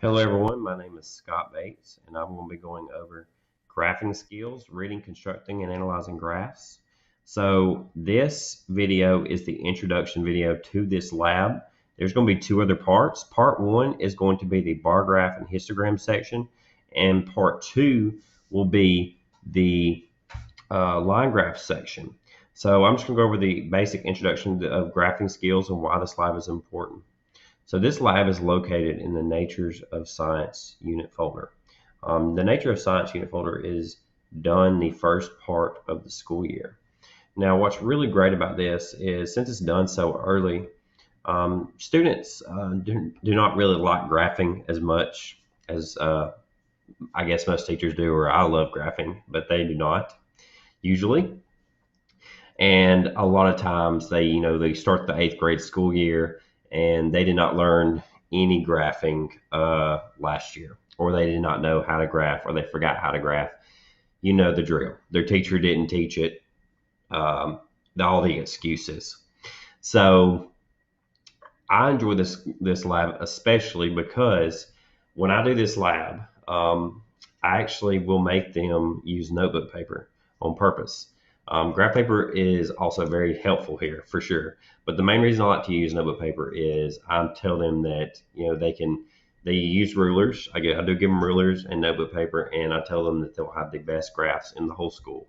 Hello everyone, my name is Scott Bates and I'm going to be going over graphing skills, reading, constructing, and analyzing graphs. So this video is the introduction video to this lab. There's going to be two other parts. Part one is going to be the bar graph and histogram section, and part two will be the line graph section. So I'm just going to go over the basic introduction of graphing skills and why this lab is important. So this lab is located in the Natures of Science unit folder. The Nature of Science unit folder is done the first part of the school year. Now, what's really great about this is since it's done so early, students do not really like graphing as much as I guess most teachers do, or I love graphing, but they do not usually. And a lot of times they start the 8th grade school year and they did not learn any graphing last year, or they did not know how to graph, or they forgot how to graph. You know the drill. Their teacher didn't teach it. All the excuses. So I enjoy this lab especially because when I do this lab, I actually will make them use notebook paper on purpose. Graph paper is also very helpful here for sure, but the main reason I like to use notebook paper is I tell them that they use rulers. I do give them rulers and notebook paper, and I tell them that they'll have the best graphs in the whole school,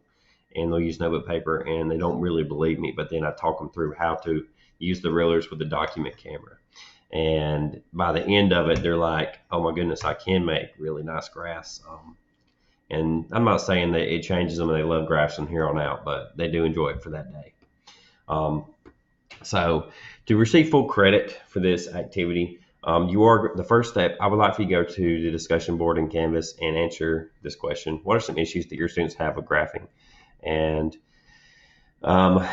and they'll use notebook paper, and they don't really believe me, but then I talk them through how to use the rulers with the document camera, and by the end of it they're like, oh my goodness, I can make really nice graphs. And I'm not saying that it changes them and they love graphs from here on out, but they do enjoy it for that day. So to receive full credit for this activity, the first step, I would like for you to go to the discussion board in Canvas and answer this question. What are some issues that your students have with graphing? And I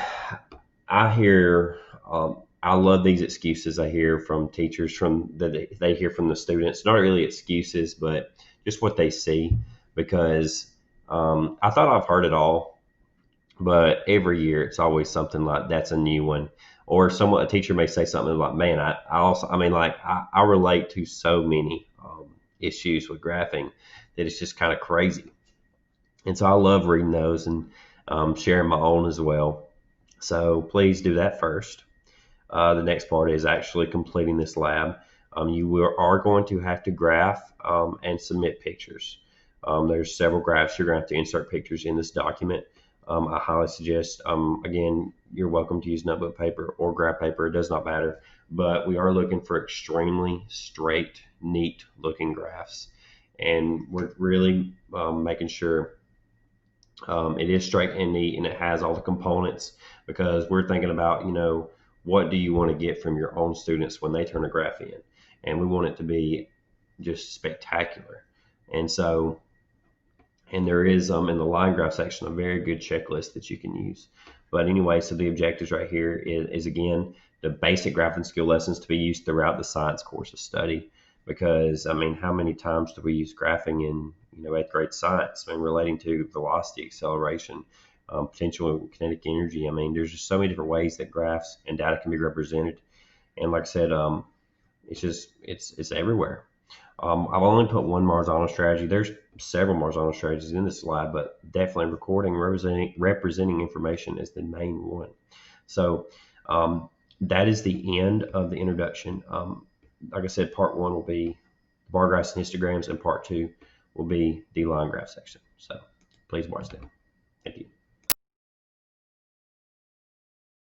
love these excuses I hear from teachers, that they hear from the students. Not really excuses, but just what they see. Because I thought I've heard it all, but every year it's always something like that's a new one, or a teacher may say something like, "Man, I relate to so many issues with graphing that it's just kind of crazy." And so I love reading those and sharing my own as well. So please do that first. The next part is actually completing this lab. You are going to have to graph and submit pictures. There's several graphs you're going to have to insert pictures in this document. I highly suggest, again, you're welcome to use notebook paper or graph paper. It does not matter. But we are looking for extremely straight, neat looking graphs. And we're really making sure it is straight and neat and it has all the components, because we're thinking about, what do you want to get from your own students when they turn a graph in? And we want it to be just spectacular. And there is in the line graph section a very good checklist that you can use. But anyway, so the objectives right here is again the basic graphing skill lessons to be used throughout the science course of study. Because how many times do we use graphing in 8th grade science? Relating to velocity, acceleration, potential and kinetic energy. There's just so many different ways that graphs and data can be represented. And like I said, it's everywhere. I've only put one Marzano strategy. There's several Marzano strategies in this slide, but definitely recording, representing information is the main one. So that is the end of the introduction. Like I said, part one will be bar graphs and histograms, and part two will be the line graph section. So please watch them.